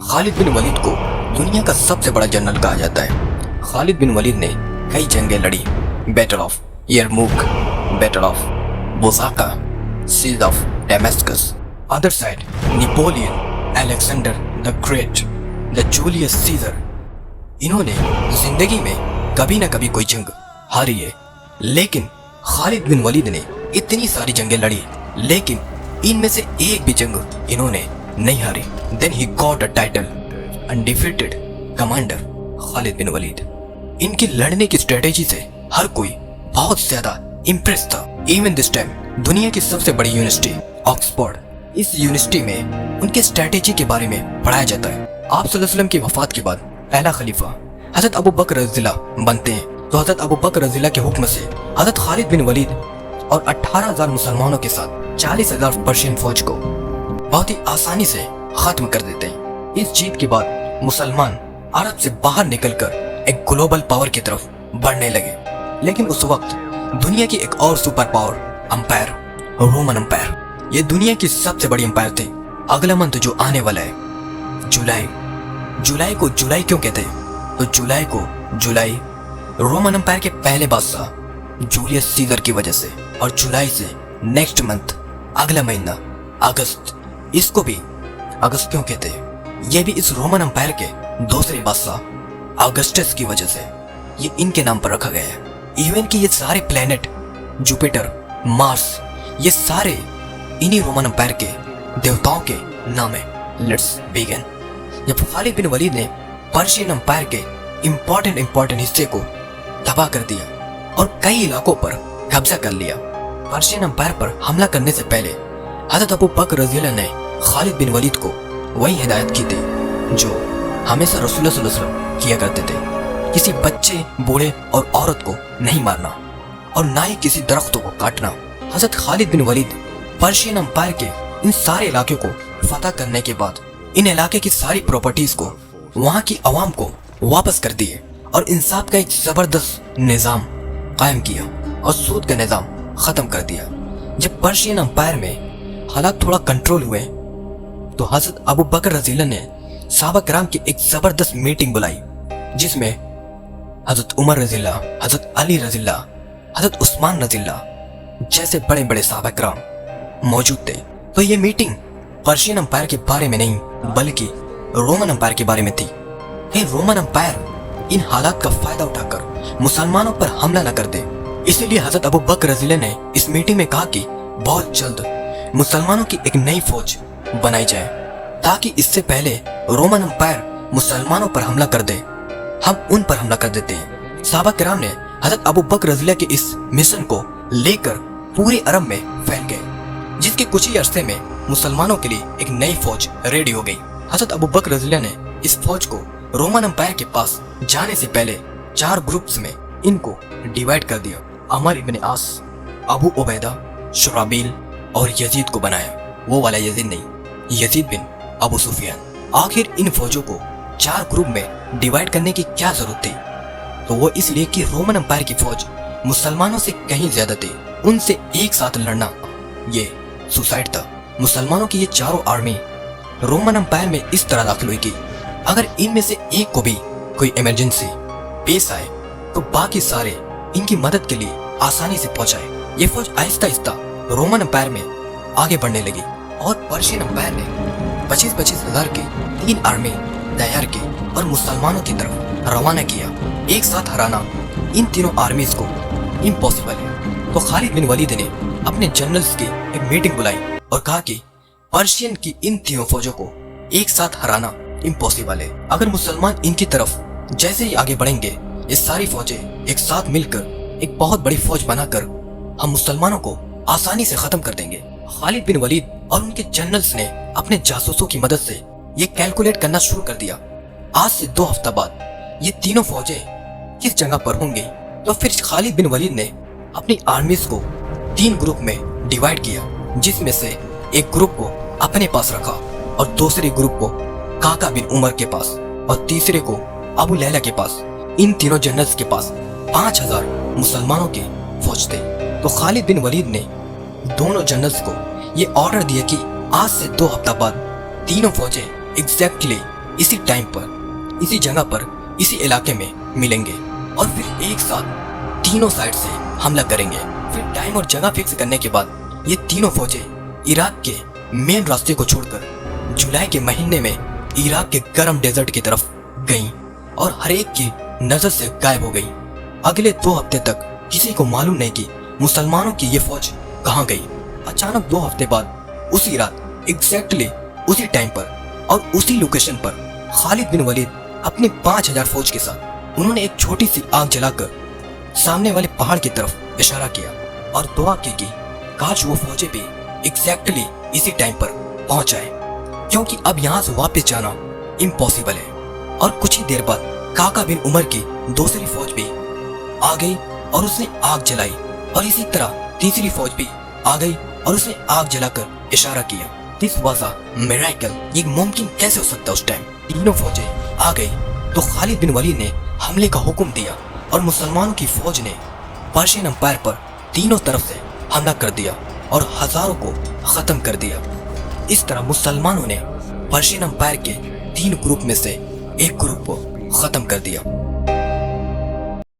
Khalid bin Waleed को दुनिया का सबसे बड़ा जनरल कहा जाता है। खालिद बिन वलीद ने कई जंगें लड़ी। Battle of Yarmouk, battle of बोसाका, siege of Damascus. Other side Napoleon, Alexander the Great, the Julius Caesar. इन्होंने जिंदगी में कभी ना कभी कोई जंग हारी है, लेकिन खालिद बिन वलीद ने इतनी सारी जंगें लड़ी, लेकिन इनमें से एक भी जंग इन्होंने नहीं हारी। Then he got a title undefeated commander Khalid bin Walid. इनकी लड़ने की स्ट्रेटेजी से हर कोई बहुत ज्यादा इम्प्रेस था। इवन दिस टाइम दुनिया की सबसे बड़ी यूनिवर्सिटी ऑक्सफोर्ड, इस यूनिवर्सिटी में उनके स्ट्रेटेजी के बारे में पढ़ाया जाता है। आप सल्लल्लाहु अलैहि वसल्लम की वफात के बाद पहला खलीफा हजरत अबू बकर रज़ियल्लाहु बनते हैं, तो हजरत अबू बकर रज़ियल्लाहु के हुक्म से हजरत खालिद बिन वलीद और 18,000 मुसलमानों के साथ 40,000 पर्शियन फौज को बहुत ही आसानी से खत्म कर देते हैं। इस जीत के बाद मुसलमान अरब से बाहर निकलकर एक ग्लोबल पावर की तरफ बढ़ने लगे। लेकिन उस वक्त दुनिया की एक और super power umpire, Roman umpire, ये दुनिया की सबसे बड़ी अंपायर थे। अगला मंथ जो आने वाला है जुलाई, जुलाई को जुलाई क्यों कहते हैं? तो जुलाई को जुलाई रोमन अंपायर के पहले बादशाह जूलियस सीजर की वजह से, और जुलाई से नेक्स्ट मंथ अगला महीना अगस्त, इसको भी अगस्त क्यों कहते हैं? ये भी इस रोमन अंपायर के दूसरे बादशाह अगस्टस की वजह से ये इनके नाम पर रखा गया है। इवन कि ये सारे प्लेनेट जुपिटर, मार्स, ये सारे इन्हीं रोमन अंपायर के देवताओं के नाम है। Let's begin. जब खालिद बिन वलीद ने पर्शियन अंपायर के इंपॉर्टेंट हिस्से को तबाह कर दिया और कई इलाकों पर कब्जा कर लिया, पर्शियन अंपायर पर हमला करने से पहले हजरत अबू बकर रज़ियल्लाहु ने खालिद बिन वलीद को वही हिदायत की थी जो हमेशा रसूलुल्लाह सल्लल्लाहु अलैहि वसल्लम किया करते थे, किसी बच्चे, बूढ़े और औरत को नहीं मारना और ना ही किसी दरख्तों को काटना। हजरत Khalid bin Waleed Persian umpire के इन सारे इलाके को फतह करने के बाद इन इलाके की सारी प्रॉपर्टीज को वहाँ की आवाम को वापस कर दिए और इंसाफ का एक जबरदस्त निज़ाम कायम किया और सूद का निज़ाम खत्म कर दिया। जब पर्शियन अंपायर में हालात थोड़ा कंट्रोल हुए तो हजरत अबू बकर रज़ियल्लाहु ने सहाबा किराम की एक जबरदस्त मीटिंग बुलाई, जिसमें हजरत उमर रज़ियल्लाहु, हजरत अली रज़ियल्लाहु, हजरत उस्मान रज़ियल्लाहु जैसे बड़े बड़े सहाबा किराम मौजूद थे। तो ये मीटिंग पर्शियन अंपायर के बारे में नहीं बल्कि रोमन अंपायर के बारे में थी। ये रोमन अंपायर इन हालात का फायदा उठाकर मुसलमानों पर हमला न कर दे, इसीलिए हजरत अबू बकर रज़ियल्लाहु ने इस मीटिंग में कहा कि बहुत जल्द मुसलमानों की एक नई फौज बनाई जाए, ताकि इससे पहले रोमन अंपायर मुसलमानों पर हमला कर दे हम उन पर हमला कर देते हैं। सहाबा किराम ने हजरत अबू बकर रज़ियल्लाहु के इस मिशन को लेकर पूरे अरब में फैल गए, जिसके कुछ ही अरसे में मुसलमानों के लिए एक नई फौज रेडी हो गई। हजरत अबू बकर रज़ियल्लाहु ने इस फौज को रोमन अंपायर के पास जाने से पहले 4 ग्रुप्स में इनको डिवाइड कर दिया। अमर इब्न आस, अबू उबैदा, शुराबील और यजीद को बनाया। वो वाला यजीद नहीं, यजीद बिन अबू सुफियान। आखिर इन फौजों को 4 ग्रुप में डिवाइड करने की क्या जरूरत थी? तो वो इसलिए कि रोमन अंपायर की फौज मुसलमानों से कहीं ज्यादा थी, उनसे एक साथ लड़ना ये सुसाइड था। मुसलमानों की ये चारों आर्मी रोमन अंपायर में इस तरह दाखिल हुई कि अगर इनमें से एक को भी कोई इमरजेंसी पेश आए तो बाकी सारे इनकी मदद के लिए आसानी से पहुंचाए। ये फौज आहिस्ता आहिस्ता रोमन अंपायर में आगे बढ़ने लगी और पर्शियन अंपायर ने 25-25 हजार की 3 आर्मी तैयार की और मुसलमानों की तरफ रवाना किया। एक साथ हराना इन तीनों आर्मीज को इम्पॉसिबल है। तो खालिद बिन वलीद ने अपने जनरल्स की एक मीटिंग बुलाई और कहा कि पर्शियन की इन तीनों फौजों को एक साथ हराना इम्पॉसिबल है। अगर मुसलमान इनकी तरफ जैसे ही आगे बढ़ेंगे, ये सारी फौजें एक साथ मिलकर एक बहुत बड़ी फौज बनाकर हम मुसलमानों को आसानी से खत्म कर देंगे। खालिद बिन वलीद और उनके जनरल्स ने अपने जासूसों की मदद से ये कैलकुलेट करना शुरू कर दिया। आज से 2 हफ्ता बाद ये तीनों फौजें किस जगह पर होंगी। तो फिर खालिद बिन वलीद ने अपनी आर्मीज को 3 ग्रुप में डिवाइड किया, जिसमें से एक ग्रुप को अपने पास रखा और दूसरे ग्रुप को काका बिन उमर के पास और तीसरे को अबू लैला के पास। इन तीनों जनरल्स के पास 5,000 मुसलमानों की फौज थे। तो खालिद बिन वलीद ने दोनों जनरल्स को ये ऑर्डर दिया कि आज से 2 हफ्ता बाद तीनों फौजें एग्जैक्टली इसी टाइम पर, इसी जगह पर, इसी इलाके में मिलेंगे और फिर एक साथ तीनों साइड से हमला करेंगे। फिर टाइम और जगह फिक्स करने के बाद ये तीनों फौजें इराक के मेन रास्ते को छोड़कर जुलाई के महीने में इराक के गर्म डेजर्ट की तरफ गईं और हर एक की नजर से गायब हो गई। अगले 2 हफ्ते तक किसी को मालूम नहीं कि मुसलमानों की ये फौज कहाँ गई। अचानक 2 हफ्ते बाद उसी रात एग्जैक्टली उसी टाइम पर और उसी लोकेशन पर खालिद बिन वलीद अपनी 5000 फौज के साथ उन्होंने एक छोटी सी आग जलाकर सामने वाले पहाड़ की तरफ इशारा किया और दुआ की कि काश वो फौजें भी एग्जैक्टली इसी टाइम पर पहुंच जाए, क्योंकि अब यहाँ से वापस जाना इम्पॉसिबल है। और कुछ ही देर बाद काका बिन उमर की दूसरी फौज भी आ गई और उसने आग जलाई और इसी तरह तीसरी फौज भी आ गई और उसने आग जलाकर इशारा किया। This was a miracle. ये मुमकिन कैसे हो सकता उस टाइम? तीनों फौजें आ गई तो खालिद बिन वलीद ने हमले का हुक्म दिया और मुसलमानों की फौज ने पर्शियन एम्पायर पर तीनों तरफ से हमला कर दिया और हजारों को खत्म कर दिया। इस तरह मुसलमानों ने पर्शियन एम्पायर के 3 ग्रुप में से एक ग्रुप को खत्म कर दिया।